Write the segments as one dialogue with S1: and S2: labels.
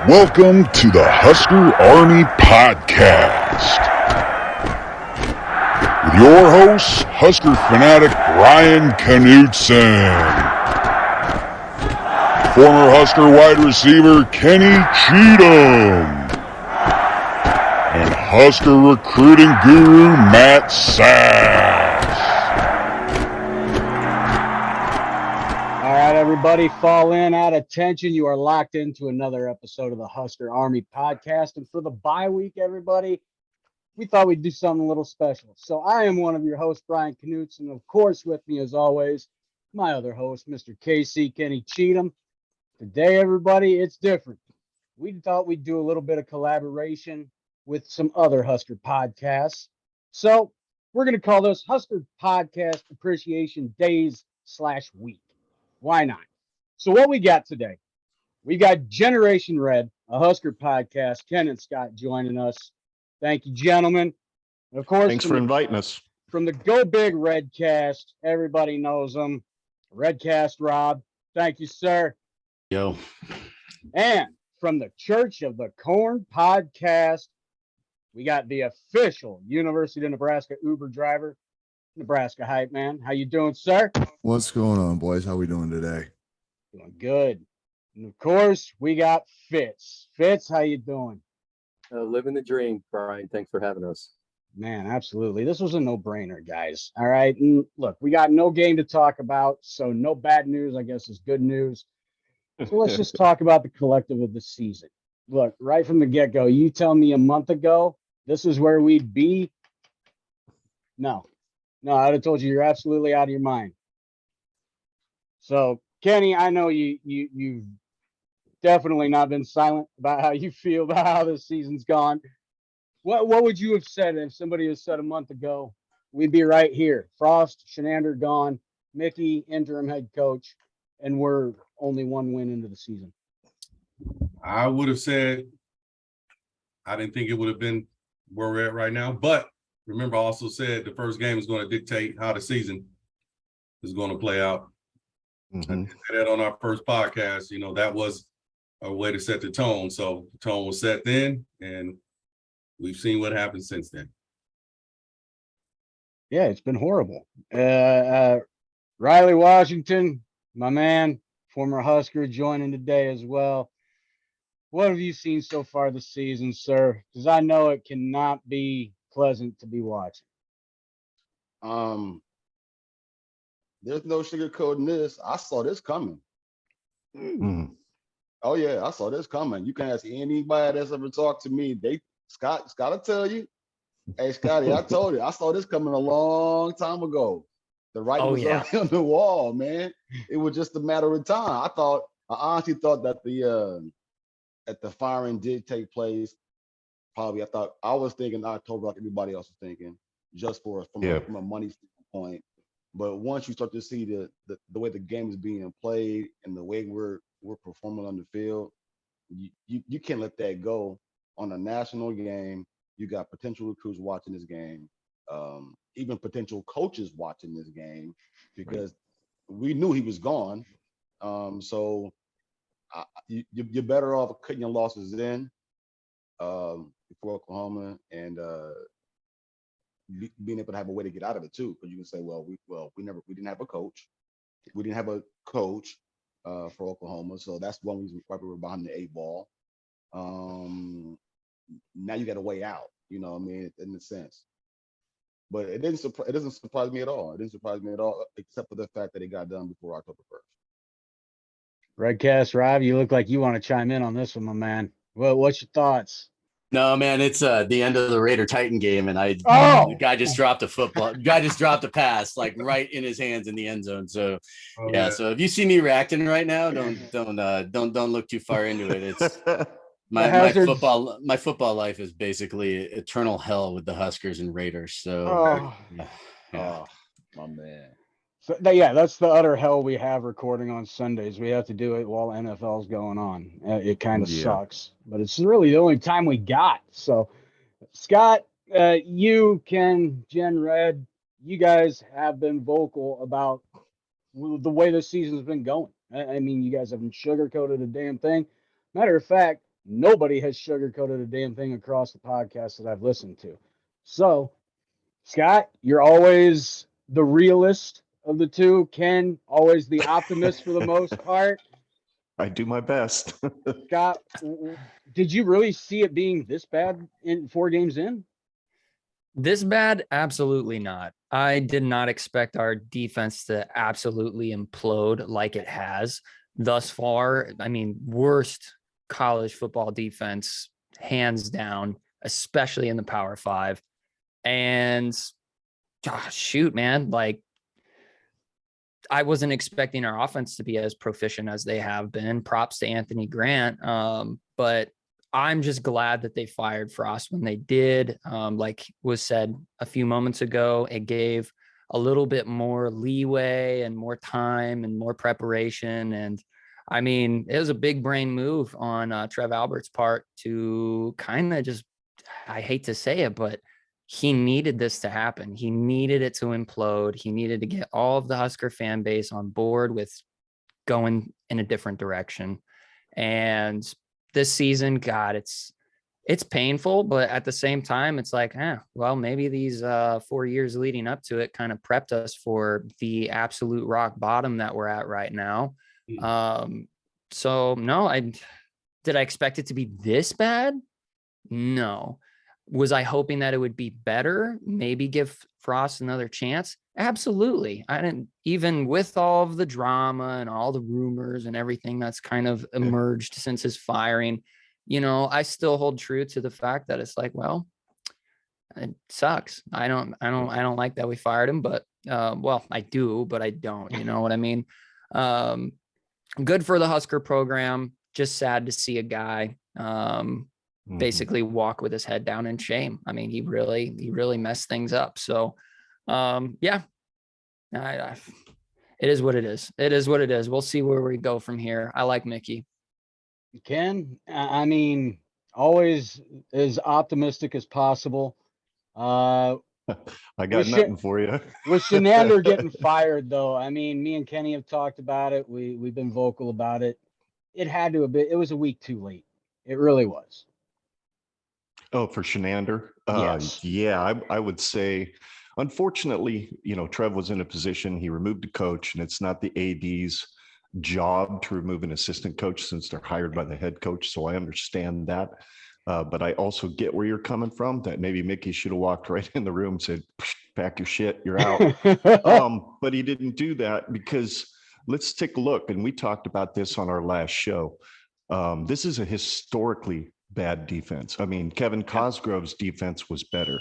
S1: Welcome to the Husker Army Podcast with your host, Husker fanatic Ryan Knutson, former Husker wide receiver Kenny Cheatham, and Husker recruiting guru Matt Sass.
S2: All right, everybody, fall in, out of tension. You are locked into another episode of the Husker Army Podcast. And for the bye week, everybody, we thought we'd do something a little special. So I am one of your hosts, Brian Knutson, and of course, with me, as always, my other host, Mr. KC Kenny Cheatham. Today, everybody, it's different. We thought we'd do a little bit of collaboration with some other Husker podcasts. So we're going to call this Husker Podcast Appreciation Days/Week. Why not? So what we got today, we got Generation Red, a Husker podcast. Ken and Scott joining us. Thank you, gentlemen. And of course,
S3: thanks for inviting us.
S2: From the Go Big Redcast, everybody knows them. Redcast Rob. Thank you, sir.
S3: Yo.
S2: And from the Church of the Corn podcast, we got the official University of Nebraska Uber driver, Nebraska hype man. How you doing, sir?
S4: What's going on, boys? How we doing today?
S2: Doing good. And of course, we got Fitz. Fitz, how you doing?
S5: Living the dream, Brian. Thanks for having us.
S2: Man, absolutely. This was a no-brainer, guys. All right. And look, we got no game to talk about, so no bad news, I guess, is good news. So let's just talk about the collective of the season. Look, right from the get-go, you tell me a month ago this is where we'd be. No, I'd have told you you're absolutely out of your mind. So, Kenny, I know you've definitely not been silent about how you feel about how this season's gone. What would you have said if somebody had said a month ago, we'd be right here? Frost, Shenander gone, Mickey, interim head coach, and we're only one win into the season.
S6: I would have said I didn't think it would have been where we're at right now, but remember, I also said the first game is going to dictate how the season is going to play out.
S3: Mm-hmm.
S6: I did that on our first podcast. You know, that was a way to set the tone. So the tone was set then, and we've seen what happened since then.
S2: Yeah, it's been horrible. Riley Washington, my man, former Husker, joining today as well. What have you seen so far this season, sir? Because I know it cannot be pleasant to be watching.
S7: There's no sugarcoating this. I saw this coming.
S3: Mm.
S7: Oh yeah, I saw this coming. You can ask anybody that's ever talked to me. Scott will tell you. Hey Scotty, I told you, I saw this coming a long time ago. The writing was already on the wall, man. It was just a matter of time. I honestly thought that the firing did take place. Probably, I was thinking October like everybody else was thinking, just from a money standpoint. But once you start to see the way the game is being played and the way we're performing on the field, you can't let that go. On a national game, you got potential recruits watching this game, even potential coaches watching this game, because we knew he was gone. So you're better off cutting your losses in before Oklahoma and being able to have a way to get out of it too, because you can say, we didn't have a coach, for Oklahoma, so that's one reason why we were behind the 8 ball. Now you got a way out, you know what I mean, in a sense. But it doesn't surprise me at all. It didn't surprise me at all, except for the fact that it got done before October 1st.
S2: Redcast Rob, you look like you want to chime in on this one, my man. Well, what's your thoughts?
S3: No, man, it's the end of the Raider Titan game, and the guy just dropped a football. Guy just dropped a pass like right in his hands in the end zone. So so if you see me reacting right now, don't look too far into it. It's my football life is basically eternal hell with the Huskers and Raiders. So
S7: My man.
S2: So, that's the utter hell we have recording on Sundays. We have to do it while NFL's going on. It kind of sucks, but it's really the only time we got. So, Scott, you, Ken, Gen Red, you guys have been vocal about the way the season's been going. I mean, you guys haven't sugarcoated a damn thing. Matter of fact, nobody has sugarcoated a damn thing across the podcast that I've listened to. So, Scott, you're always the realist of the two. Ken, always the optimist for the most part.
S8: I do my best.
S2: Scott, did you really see it being this bad in 4 games in?
S9: This bad? Absolutely not. I did not expect our defense to absolutely implode like it has thus far. I mean, worst college football defense, hands down, especially in the Power 5. And shoot, man, like I wasn't expecting our offense to be as proficient as they have been. Props to Anthony Grant. But I'm just glad that they fired Frost when they did. Like was said a few moments ago, it gave a little bit more leeway and more time and more preparation. And I mean, it was a big brain move on Trev Albert's part to kind of just, I hate to say it, but he needed this to happen. He needed it to implode. He needed to get all of the Husker fan base on board with going in a different direction. And this season, God, it's painful, but at the same time, it's like, well, maybe these 4 years leading up to it kind of prepped us for the absolute rock bottom that we're at right now. So no, did I expect it to be this bad? No. Was I hoping that it would be better? Maybe give Frost another chance? Absolutely. I didn't, even with all of the drama and all the rumors and everything that's kind of emerged since his firing, you know, I still hold true to the fact that it's like, well, it sucks. I don't like that we fired him, but well, I do, but I don't, you know what I mean? Good for the Husker program. Just sad to see a guy basically walk with his head down in shame. I mean, he really messed things up. So yeah, it is what it is. It is what it is. We'll see where we go from here. I like Mickey.
S2: Ken, I mean, always as optimistic as possible.
S8: I got nothing for you.
S2: With Shenander getting fired, though, I mean, me and Kenny have talked about it. We've been vocal about it. It had to have been. It was a week too late. It really was.
S8: Oh, for Shenander?
S2: Yes.
S8: Yeah, I would say, unfortunately, you know, Trev was in a position, he removed the coach, and it's not the AD's job to remove an assistant coach since they're hired by the head coach. So I understand that. But I also get where you're coming from, that maybe Mickey should have walked right in the room and said, pack your shit, you're out. But he didn't do that because let's take a look. And we talked about this on our last show. This is a historically bad defense. I mean, Kevin Cosgrove's defense was better.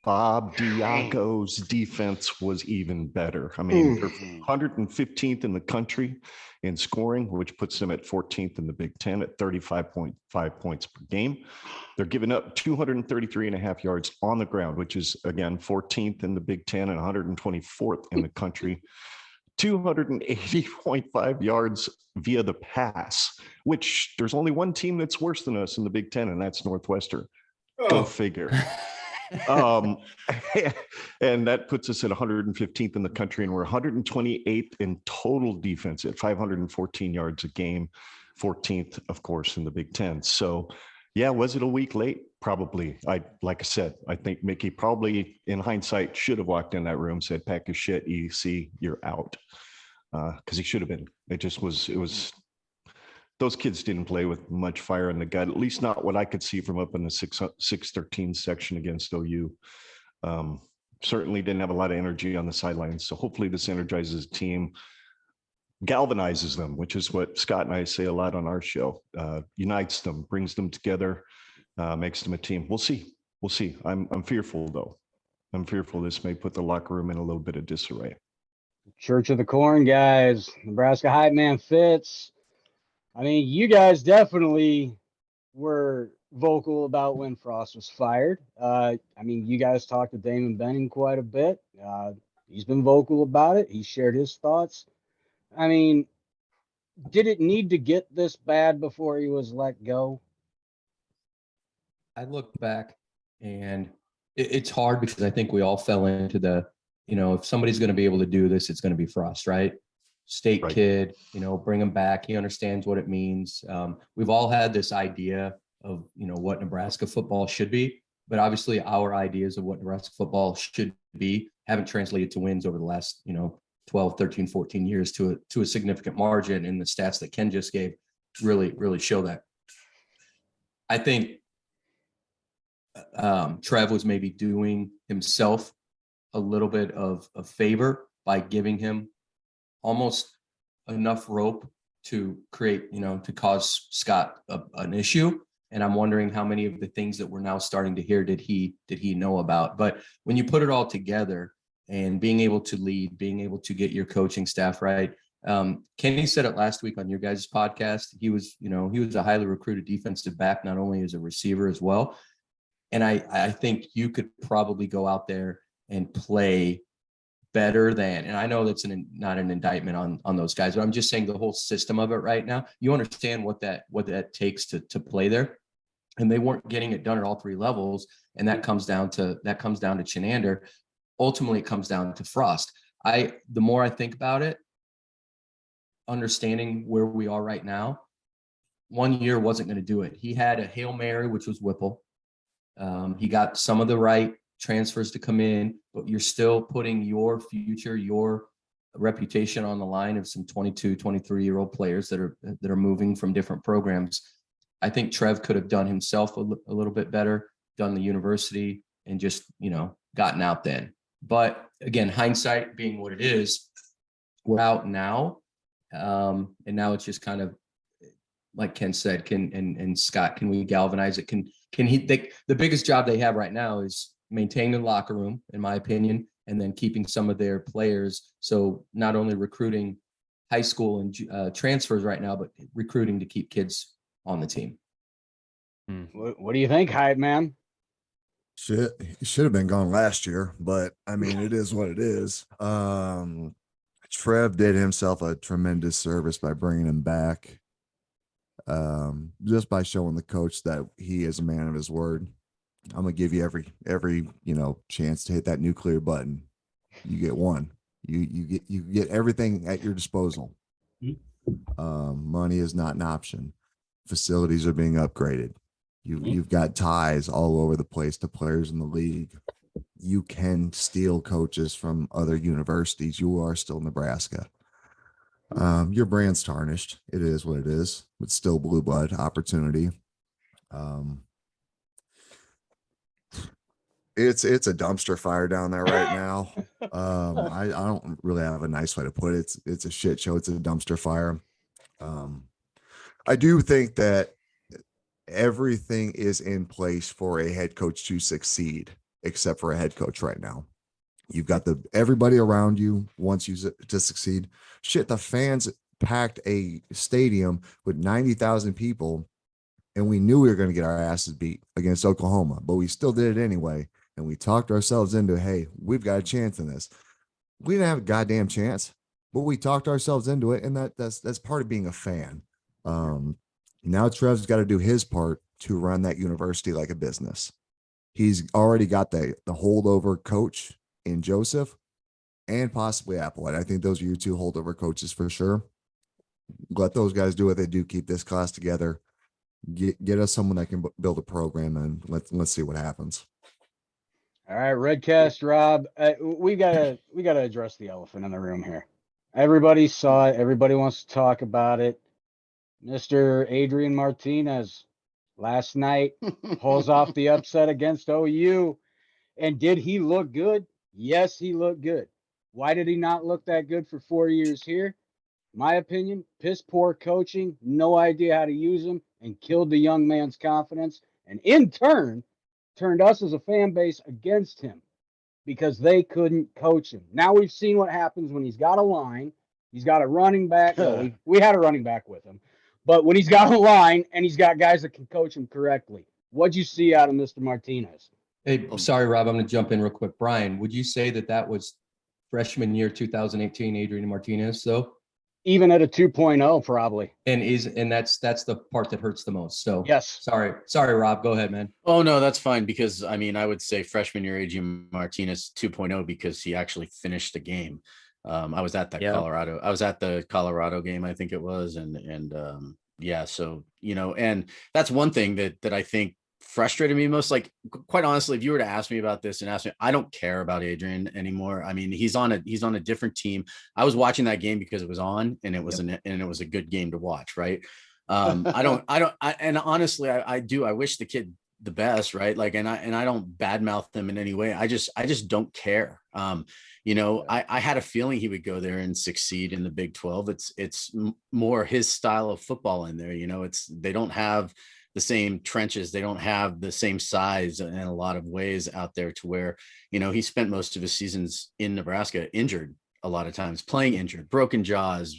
S8: Bob Diaco's defense was even better. I mean, they're 115th in the country in scoring, which puts them at 14th in the Big Ten at 35.5 points per game. They're giving up 233.5 yards on the ground, which is, again, 14th in the Big Ten and 124th in the country. 280.5 yards via the pass, which there's only one team that's worse than us in the Big Ten, and that's Northwestern. Go figure. And that puts us at 115th in the country, and we're 128th in total defense at 514 yards a game, 14th, of course, in the Big Ten. So, yeah, was it a week late? Probably. Like I said, I think Mickey probably, in hindsight, should have walked in that room, said, "Pack your shit, EC, you're out," because he should have been. It was. Those kids didn't play with much fire in the gut, at least not what I could see from up in the 613 section against OU. Certainly didn't have a lot of energy on the sidelines. So hopefully this energizes the team, galvanizes them, which is what Scott and I say a lot on our show, unites them, brings them together, makes them a team. We'll see. We'll see. I'm fearful, though. I'm fearful this may put the locker room in a little bit of disarray.
S2: Church of the Corn guys, Nebraska hype man Fitz. I mean, you guys definitely were vocal about when Frost was fired. I mean, you guys talked to Damon Benning quite a bit. He's been vocal about it. He shared his thoughts. I mean, did it need to get this bad before he was let go?
S5: I look back and it's hard because I think we all fell into the, you know, if somebody's going to be able to do this, it's going to be Frost, right? state
S8: Right.
S5: kid, bring him back. He understands what it means. We've all had this idea of, what Nebraska football should be, but obviously our ideas of what Nebraska football should be haven't translated to wins over the last, 12, 13, 14 years to a significant margin. And the stats that Ken just gave really show that. I think Trev was maybe doing himself a little bit of a favor by giving him almost enough rope to create, to cause Scott an issue. And I'm wondering how many of the things that we're now starting to hear did he know about. But when you put it all together and being able to lead, being able to get your coaching staff right. Kenny said it last week on your guys' podcast. He was a highly recruited defensive back, not only as a receiver as well. And I think you could probably go out there and play better than, and I know that's not an indictment on those guys, but I'm just saying the whole system of it right now, you understand what that takes to play there. And they weren't getting it done at all three levels. And that comes down to Chinander. Ultimately, it comes down to Frost. The more I think about it, understanding where we are right now, 1 year wasn't going to do it. He had a Hail Mary, which was Whipple. He got some of the right transfers to come in, but you're still putting your future, your reputation on the line of some 22, 23-year-old players that are moving from different programs. I think Trev could have done himself a little bit better, done the university, and just, gotten out then. But again, hindsight being what it is, we're out now. And now it's just kind of like Ken said, and Scott, can we galvanize it? Can the biggest job they have right now is maintaining the locker room, in my opinion, and then keeping some of their players. So not only recruiting high school and transfers right now, but recruiting to keep kids on the team.
S2: What do you think, Hype Man?
S4: Shit, he should have been gone last year, but I mean, it is what it is. Trev did himself a tremendous service by bringing him back, just by showing the coach that he is a man of his word. I'm gonna give you every chance to hit that nuclear button. You get one. You get everything at your disposal. Money is not an option. Facilities are being upgraded. You've got ties all over the place to players in the league. You can steal coaches from other universities. You are still Nebraska. Your brand's tarnished. It is what it is. It's still blue blood opportunity. It's a dumpster fire down there right now. I don't really have a nice way to put it. It's a shit show. It's a dumpster fire. I do think that everything is in place for a head coach to succeed, except for a head coach right now. You've got everybody around you wants you to succeed. Shit, the fans packed a stadium with 90,000 people, and we knew we were going to get our asses beat against Oklahoma, but we still did it anyway. And we talked ourselves into, hey, we've got a chance in this. We didn't have a goddamn chance, but we talked ourselves into it, and that's part of being a fan. Now Trev's got to do his part to run that university like a business. He's already got the holdover coach in Joseph and possibly Applewhite. I think those are your two holdover coaches for sure. Let those guys do what they do. Keep this class together. Get us someone that can build a program, and let's see what happens.
S2: All right, Redcast Rob, we gotta address the elephant in the room here. Everybody saw it. Everybody wants to talk about it. Mr. Adrian Martinez last night pulls off the upset against OU. And did he look good? Yes, he looked good. Why did he not look that good for 4 years here? My opinion, piss poor coaching, no idea how to use him, and killed the young man's confidence. And in turn, turned us as a fan base against him because they couldn't coach him. Now we've seen what happens when he's got a line. He's got a running back. Well, we had a running back with him. But when he's got a line and he's got guys that can coach him correctly, what'd you see out of Mr. Martinez?
S5: Hey, sorry, Rob, I'm going to jump in real quick. Brian, would you say that was freshman year 2018 Adrian Martinez, though?
S2: Even at a 2.0, probably.
S5: And that's the part that hurts the most. So
S2: yes.
S5: Sorry, Rob. Go ahead, man.
S3: Oh no, that's fine, because I mean I would say freshman year Adrian Martinez 2.0 because he actually finished the game. I was at that Colorado. I was at the Colorado game, I think it was, and yeah. So and that's one thing that I think frustrated me most. Like, quite honestly, if you were to ask me about this and ask me, I don't care about Adrian anymore. I mean, he's on a different team. I was watching that game because it was on, and it was and it was a good game to watch, right? And honestly, I wish the kid the best, right? Like, and I don't badmouth them in any way. I just don't care. I had a feeling he would go there and succeed in the Big 12. It's more his style of football in there. They don't have the same trenches. They don't have the same size in a lot of ways out there, to where, he spent most of his seasons in Nebraska injured, a lot of times playing injured, broken jaws,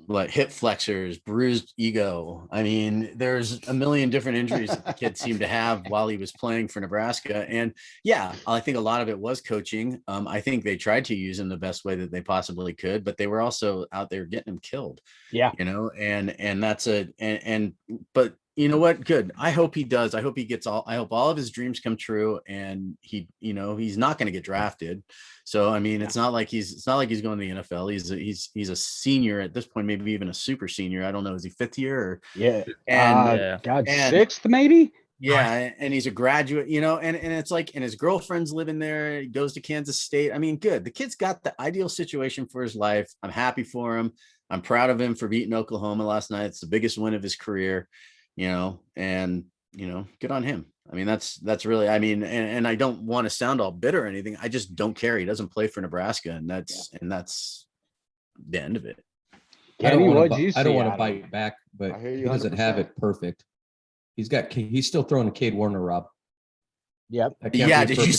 S3: like hip flexors, bruised ego. I mean, there's a million different injuries that the kid seemed to have while he was playing for Nebraska. And yeah, I think a lot of it was coaching. I think they tried to use him the best way that they possibly could, but they were also out there getting him killed.
S2: Yeah.
S3: And that's but you know what? Good. I hope he does. I hope all of his dreams come true, and he's not going to get drafted. So, I mean, it's not like he's going to the NFL. He's a senior at this point, maybe even a super senior. I don't know. Is he fifth year? Or,
S2: sixth maybe?
S3: Yeah. And he's a graduate, and it's like, and his girlfriend's living there. He goes to Kansas State. I mean, good. The kid's got the ideal situation for his life. I'm happy for him. I'm proud of him for beating Oklahoma last night. It's the biggest win of his career. And good on him. I mean, that's really, I mean, and I don't want to sound all bitter or anything. I just don't care. He doesn't play for Nebraska, and that's the end of it.
S5: I don't want to bite back, but he doesn't have it perfect. He's still throwing to Cade Warner, Rob.
S2: Yep.
S3: Yeah. Did you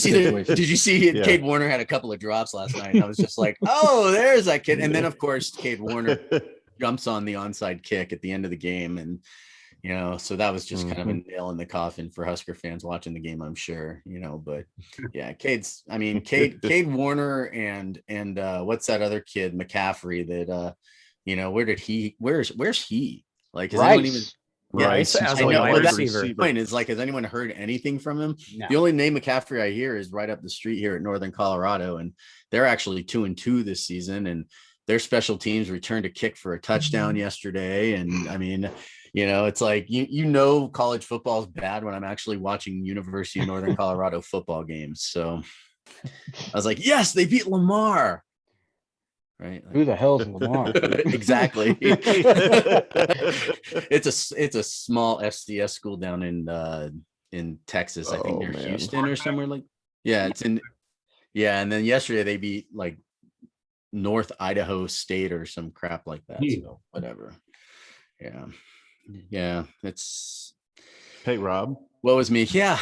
S3: see Cade Warner had a couple of drops last night, and I was just like, oh, there's that kid. And then of course Cade Warner jumps on the onside kick at the end of the game, and so that was just kind of a nail in the coffin for Husker fans watching the game, I'm sure, but yeah, Cade Warner and what's that other kid, McCaffrey, that, where's he? Like, is anyone even,
S9: Rice as a wide receiver.
S3: Point is, like, has anyone heard anything from him?
S2: No.
S3: The only name McCaffrey I hear is right up the street here at Northern Colorado, and they're actually 2-2 this season, and their special teams returned a kick for a touchdown yesterday. And I mean, it's like, college football is bad when I'm actually watching University of Northern Colorado football games. So I was like, yes, they beat Lamar. Right?
S2: Who the hell is Lamar?
S3: Exactly. It's a small FCS school down in Texas, I think near Houston or somewhere like. Yeah, it's in. Yeah, and then yesterday they beat like North Idaho State or some crap like that. So whatever. Yeah. It's.
S8: Hey, Rob.
S3: What was me? Yeah.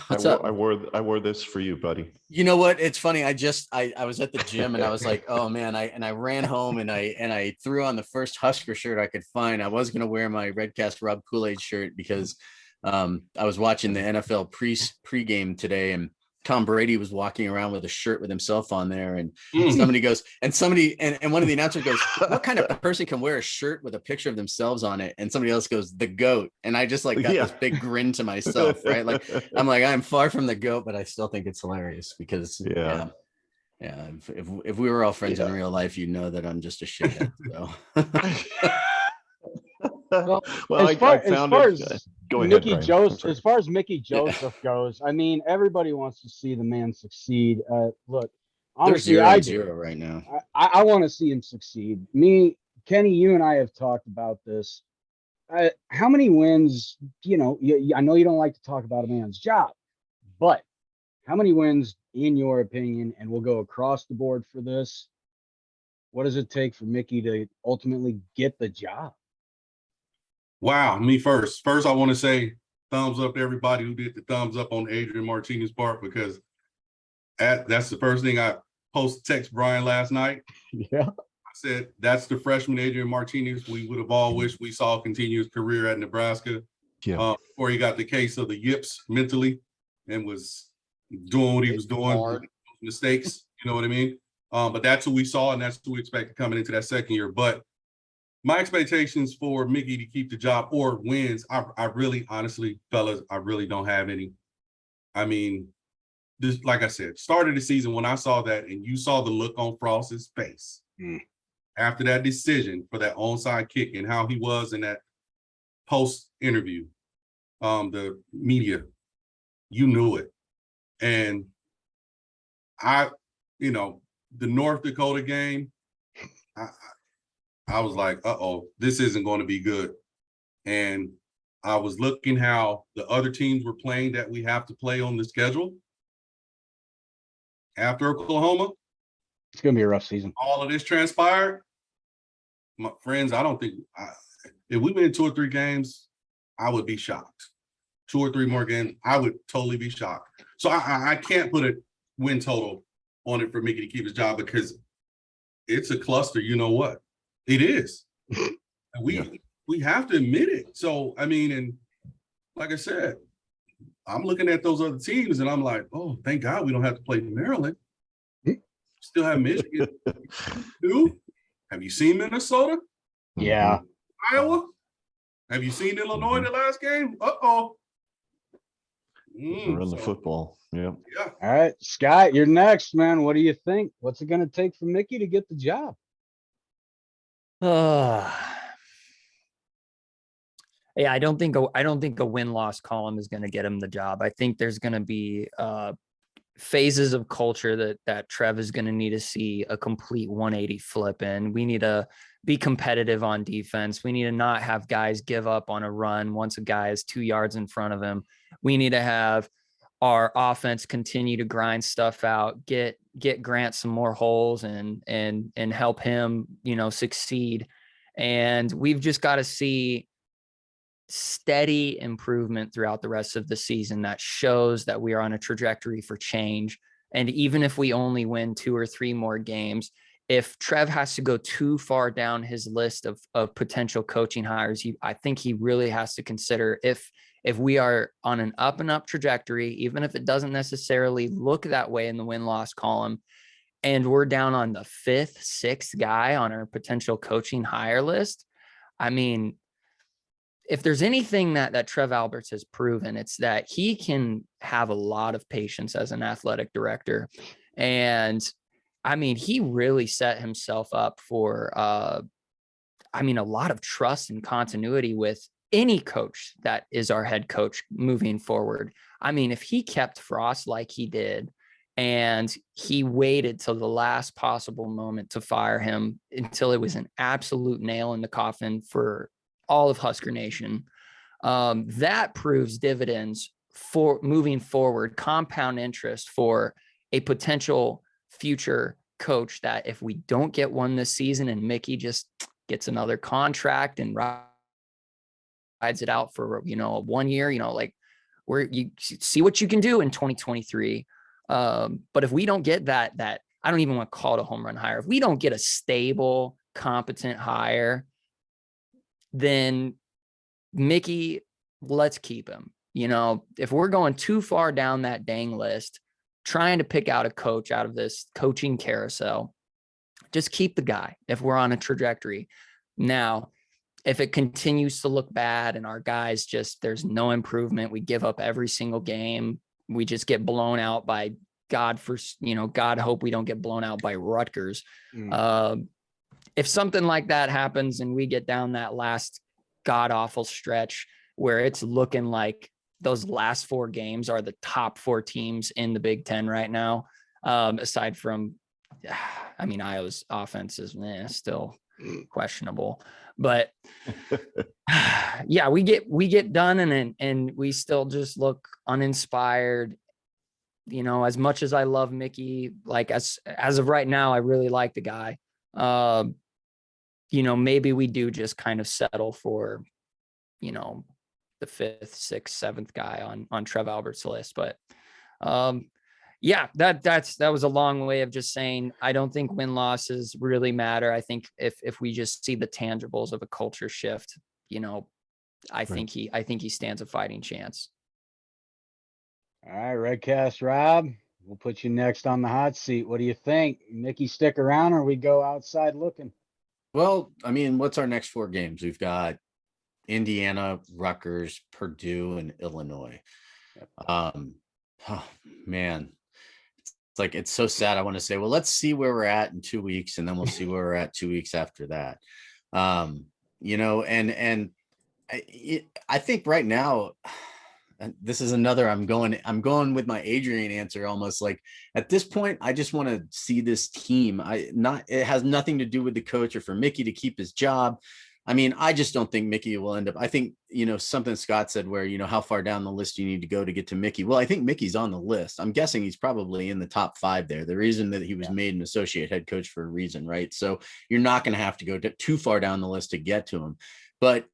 S3: What's up?
S8: I wore this for you, buddy.
S3: You know what? It's funny. I was at the gym and I was like, oh man, I ran home and I threw on the first Husker shirt I could find. I was going to wear my Redcast Rob Kool-Aid shirt because I was watching the NFL pregame today, and Tom Brady was walking around with a shirt with himself on there, and somebody goes, and one of the announcers goes, what kind of person can wear a shirt with a picture of themselves on it? And somebody else goes, the GOAT. And I just got this big grin to myself, right? Like, I'm like, I'm far from the GOAT, but I still think it's hilarious because if we were all friends in real life, you know that I'm just a shithead. So
S2: Go ahead, Mickey Joseph. As far as Mickey Joseph goes, I mean, everybody wants to see the man succeed. Look, honestly,
S3: they're 0-0 right now.
S2: I want to see him succeed. Me, Kenny, you and I have talked about this. How many wins? I know you don't like to talk about a man's job, but how many wins, in your opinion, and we'll go across the board for this, what does it take for Mickey to ultimately get the job?
S6: Wow, me first. First, I want to say thumbs up to everybody who did the thumbs up on Adrian Martinez's part, because that's the first thing I text Brian last night.
S2: Yeah.
S6: I said, that's the freshman Adrian Martinez we would have all wished we saw continue his career at Nebraska.
S8: Yeah.
S6: Before he got the case of the yips mentally and was doing what he was doing, mistakes, you know what I mean? But that's who we saw, and that's who we expected coming into that second year. But my expectations for Mickey to keep the job or wins, I really, honestly, fellas, I really don't have any. I mean, this, like I said, start of the season when I saw that, and you saw the look on Frost's face after that decision for that onside kick and how he was in that post interview, the media, you knew it. And the North Dakota game, I was like, this isn't going to be good. And I was looking how the other teams were playing that we have to play on the schedule after Oklahoma.
S2: It's going to be a rough season.
S6: All of this transpired. My friends, I don't think if we win 2 or 3 games, I would be shocked. 2 or 3 more games, I would totally be shocked. So I can't put a win total on it for Mickey to keep his job because it's a cluster. You know what? It is. We have to admit it. So, I mean, and like I said, I'm looking at those other teams and I'm like, oh, thank God we don't have to play Maryland. Still have Michigan. Have you seen Minnesota?
S2: Yeah.
S6: Iowa? Have you seen Illinois the last game?
S8: Run the football. Yeah.
S2: All right, Scott, you're next, man. What do you think? What's it going to take for Mickey to get the job?
S9: Yeah, I don't think a win-loss column is going to get him the job. I think there's going to be phases of culture that Trev is going to need to see a complete 180 flip in. We need to be competitive on defense. We need to not have guys give up on a run once a guy is 2 yards in front of him. We need to have our offense continue to grind stuff out, get Grant some more holes and help him, succeed. And we've just got to see steady improvement throughout the rest of the season that shows that we are on a trajectory for change. And even if we only win 2 or 3 more games, if Trev has to go too far down his list of potential coaching hires, I think he really has to consider if we are on an up and up trajectory, even if it doesn't necessarily look that way in the win-loss column, and we're down on the 5th, 6th guy on our potential coaching hire list. I mean, if there's anything that Trev Alberts has proven, it's that he can have a lot of patience as an athletic director. And I mean, he really set himself up for, a lot of trust and continuity with any coach that is our head coach moving forward. I mean, if he kept Frost like he did, and he waited till the last possible moment to fire him until it was an absolute nail in the coffin for all of Husker Nation, that proves dividends for moving forward, compound interest for a potential future coach that if we don't get one this season and Mickey just gets another contract and rides it out for, 1 year, where you see what you can do in 2023. But if we don't get that, I don't even want to call it a home run hire. If we don't get a stable, competent hire, then Mickey, let's keep him. If we're going too far down that dang list, trying to pick out a coach out of this coaching carousel, just keep the guy if we're on a trajectory. Now, if it continues to look bad and our guys there's no improvement, we give up every single game, we just get blown out by God hope we don't get blown out by Rutgers. If something like that happens and we get down that last god awful stretch where it's looking like those last 4 games are the top 4 teams in the Big Ten right now, aside from, Iowa's offense is still questionable, but yeah, we get done and we still just look uninspired. As much as I love Mickey, like as of right now, I really like the guy. Maybe we do just kind of settle for, the 5th, 6th, 7th guy on Trev Albert's list. But yeah, that was a long way of just saying, I don't think win losses really matter. I think if we just see the tangibles of a culture shift, I think he stands a fighting chance.
S2: All right, Redcast Rob, we'll put you next on the hot seat. What do you think? Mickey stick around or we go outside looking?
S3: Well, what's our next 4 games? We've got Indiana, Rutgers, Purdue, and Illinois. Yep. Man, it's like, it's so sad. I want to say, well, let's see where we're at in 2 weeks, and then we'll see where we're at 2 weeks after that. You know, and I think right now, and this is another, I'm going with my Adrian answer, almost like at this point, I just want to see this team. It has nothing to do with the coach or for Mickey to keep his job. I mean, I just don't think Mickey will end up. I think, you know, something Scott said where, you know, how far down the list you need to go to get to Mickey. Well, I think Mickey's on the list. I'm guessing he's probably in the top 5 there. The reason that he was made an associate head coach for a reason, right? So you're not going to have to go too far down the list to get to him. But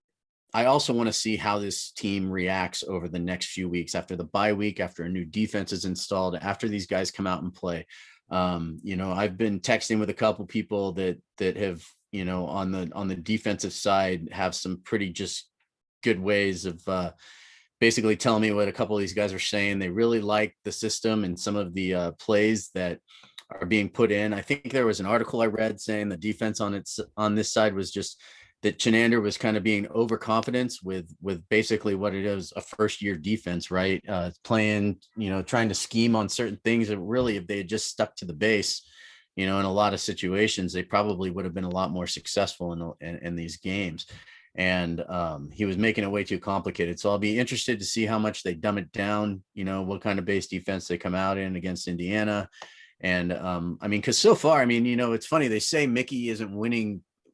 S3: I also want to see how this team reacts over the next few weeks after the bye week, after a new defense is installed, after these guys come out and play. You know, I've been texting with a couple people that have, you know, on the defensive side, have some pretty just good ways of basically telling me what a couple of these guys are saying. They really like the system and some of the plays that are being put in. I think there was an article I read saying the defense on this side was just that Chenander was kind of being overconfident with basically what it is, a first year defense, right? Playing, you know, trying to scheme on certain things that really, if they had just stuck to the base, you know, in a lot of situations, they probably would have been a lot more successful in these games. And he was making it way too complicated. So I'll be interested to see how much they dumb it down, you know, what kind of base defense they come out in against Indiana. And I mean, because so far, I mean, you know, it's funny, they say Mickey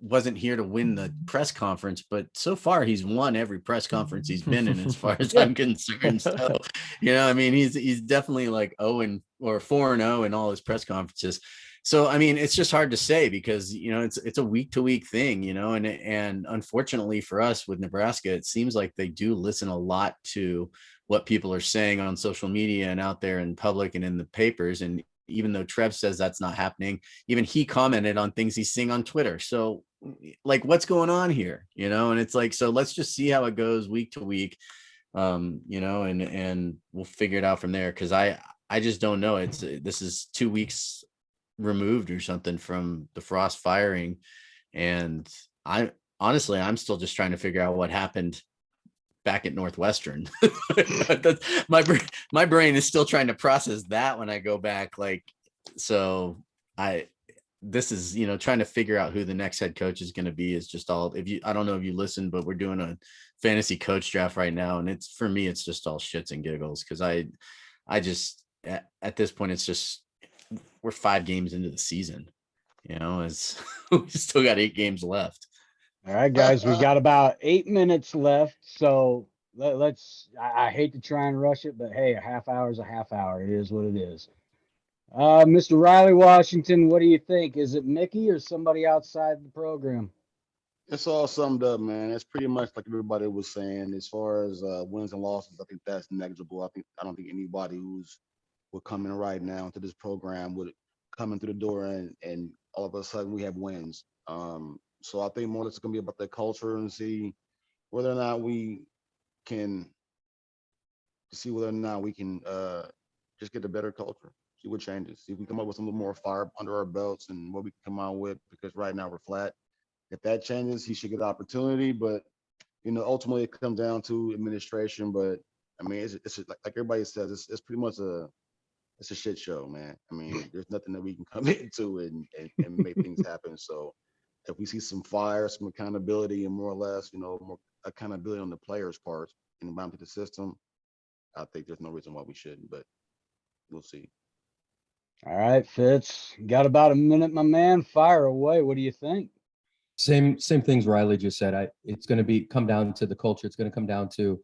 S3: wasn't here to win the press conference, but so far he's won every press conference he's been in, as far as I'm concerned. So, you know, I mean, he's definitely like 4-0 in all his press conferences. So, I mean, it's just hard to say because, you know, it's a week to week thing, you know, and unfortunately for us with Nebraska, it seems like they do listen a lot to what people are saying on social media and out there in public and in the papers. And even though Trev says that's not happening, even he commented on things he's seeing on Twitter. So like, what's going on here, you know? And it's like, so let's just see how it goes week to week, you know, and we'll figure it out from there. Cause I just don't know. This is 2 weeks removed or something from the Frost firing. And I'm still just trying to figure out what happened back at Northwestern. My brain is still trying to process that when I go back. Like, so this is, you know, trying to figure out who the next head coach is going to be is just all, I don't know if you listen, but we're doing a fantasy coach draft right now. And for me, it's just all shits and giggles. Cause I just, at this point, it's just, we're 5 games into the season, you know, we still got 8 games left.
S2: All right, guys, we got about 8 minutes left. So I hate to try and rush it, but hey, a half hour is a half hour. It is what it is. Mr. Riley Washington, what do you think? Is it Mickey or somebody outside the program?
S7: It's all summed up, man. It's pretty much like everybody was saying. As far as wins and losses, I think that's negligible. I don't think anybody who's would come in right now into this program would come in through the door and all of a sudden we have wins. So I think more or less it's gonna be about the culture and see whether or not we can just get a better culture. See what changes. See if we come up with some more fire under our belts and what we can come out with, because right now we're flat. If that changes, he should get the opportunity. But you know, ultimately it comes down to administration. But I mean, it's like everybody says, it's pretty much a shit show, man. I mean, there's nothing that we can come into and make things happen. So if we see some fire, some accountability, and more or less, you know, more accountability on the players' part and environment to the system, I think there's no reason why we shouldn't, but we'll see.
S2: All right, Fitz, got about a minute, my man. Fire away. What do you think?
S5: Same things Riley just said. It's going to come down to the culture. It's going to come down to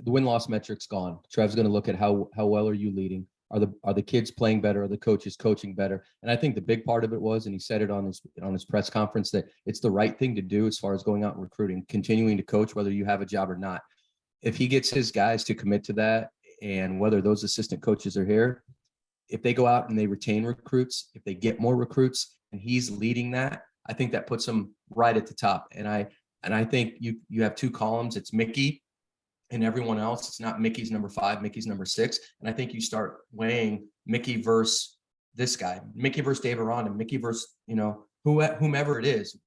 S5: the win-loss metrics gone. Trev's going to look at how well are you leading? Are the kids playing better? Are the coaches coaching better? And I think the big part of it was, and he said it on his press conference, that it's the right thing to do as far as going out and recruiting, continuing to coach, whether you have a job or not. If he gets his guys to commit to that, and whether those assistant coaches are here, if they go out and they retain recruits, if they get more recruits, and he's leading that, I think that puts him right at the top. And I think you have 2 columns. It's Mickey and everyone else. It's not Mickey's number 5, Mickey's number 6. And I think you start weighing Mickey versus this guy, Mickey versus Dave Aranda, Mickey versus, you know, whomever it is,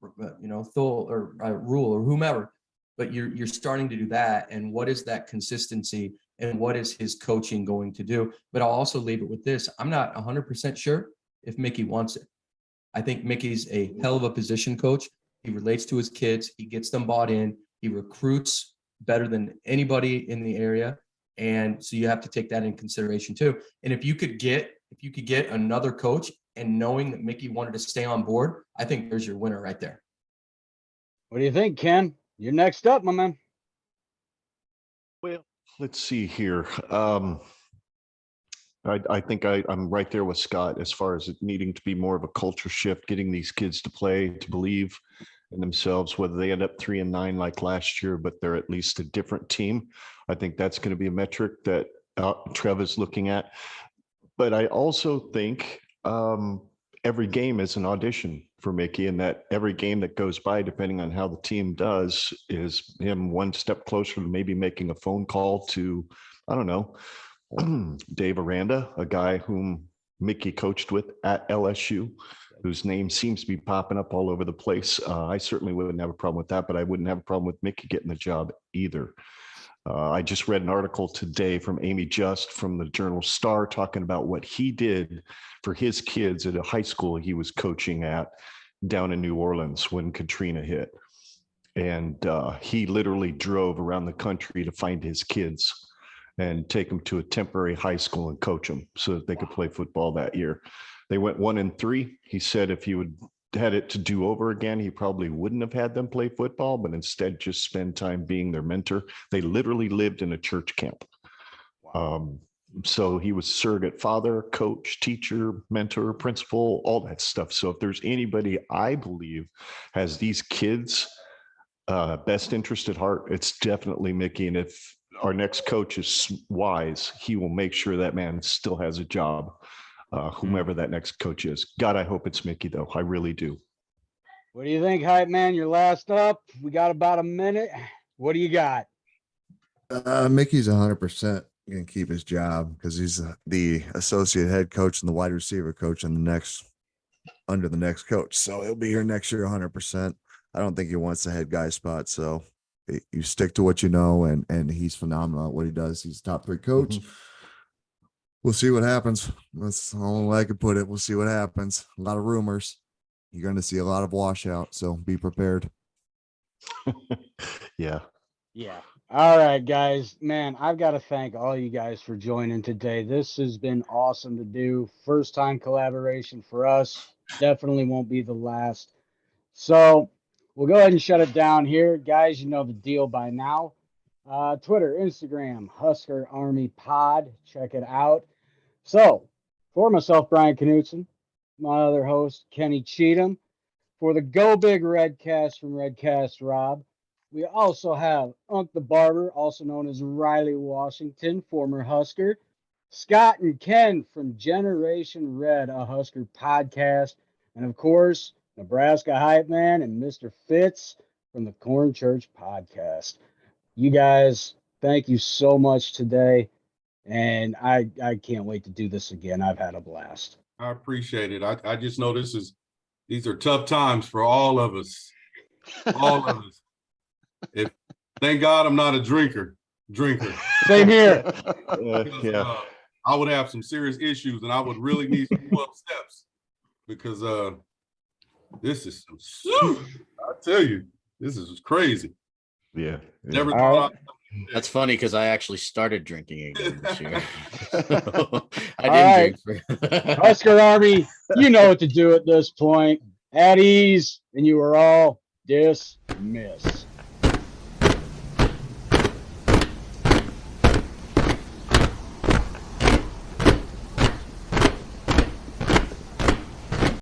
S5: you know, Thole or Rule or whomever. But you're starting to do that. And what is that consistency and what is his coaching going to do. But I'll also leave it with this. I'm not 100% sure if Mickey wants it. I think Mickey's a hell of a position coach. He relates to his kids. He gets them bought in. He recruits better than anybody in the area. And so you have to take that in consideration too. And if you could get another coach and knowing that Mickey wanted to stay on board, I think there's your winner right there.
S2: What do you think, Ken? You're next up, my man.
S8: Well, let's see here. I think I'm right there with Scott as far as it needing to be more of a culture shift, getting these kids to play, to believe in themselves, whether they end up 3-9 like last year, but they're at least a different team. I think that's going to be a metric that Trev is looking at. But I also think every game is an audition for Mickey, and that every game that goes by, depending on how the team does, is him one step closer to maybe making a phone call to, I don't know, Dave Aranda, a guy whom Mickey coached with at LSU, whose name seems to be popping up all over the place. I certainly wouldn't have a problem with that, but I wouldn't have a problem with Mickey getting the job either. I just read an article today from Amy Just from the Journal Star talking about what he did for his kids at a high school he was coaching at down in New Orleans when Katrina hit. And he literally drove around the country to find his kids and take them to a temporary high school and coach them so that they could play football that year. They went 1-3. He said if he would had it to do over again, he probably wouldn't have had them play football, but instead just spend time being their mentor. They literally lived in a church camp. So he was surrogate father, coach, teacher, mentor, principal, all that stuff. So if there's anybody I believe has these kids' best interest at heart, it's definitely Mickey. And if our next coach is wise, he will make sure that man still has a job, whomever that next coach is. God, I hope it's Mickey, though. I really do.
S2: What do you think, Hype Man? You're last up. We got about a minute. What do you got?
S4: Mickey's 100% going to keep his job because he's the associate head coach and the wide receiver coach under the next coach. So he'll be here next year 100%. I don't think he wants the head guy spot. So you stick to what you know, and he's phenomenal at what he does. He's a top 3 coach. Mm-hmm. We'll see what happens. That's the only way I could put it. We'll see what happens. A lot of rumors. You're going to see a lot of washout, so be prepared.
S8: Yeah.
S2: All right, guys. Man, I've got to thank all you guys for joining today. This has been awesome to do. First time collaboration for us. Definitely won't be the last. So we'll go ahead and shut it down here. Guys, you know the deal by now. Twitter, Instagram, Husker Army Pod. Check it out. So, for myself, Brian Knutson, my other host, Kenny Cheatham, for the Go Big Redcast from Redcast Rob, we also have Unc the Barber, also known as Riley Washigton, former Husker, Scott and Ken from Generation Red, a Husker podcast, and of course, Nebraska Hype Man and Mr. Fitz from the Corn Church podcast. You guys, thank you so much today. And I can't wait to do this again. I've had a blast.
S6: I appreciate it. I just know these are tough times for all of us. All of us. Thank God I'm not a drinker.
S2: Same here.
S6: Because, I would have some serious issues and I would really need some 12 steps because this is I tell you, this is crazy.
S8: Yeah.
S6: Never thought
S3: That's funny because I actually started drinking again this year. I didn't drink.
S2: Husker Army, you know what to do at this point. At ease, and you are all dismissed.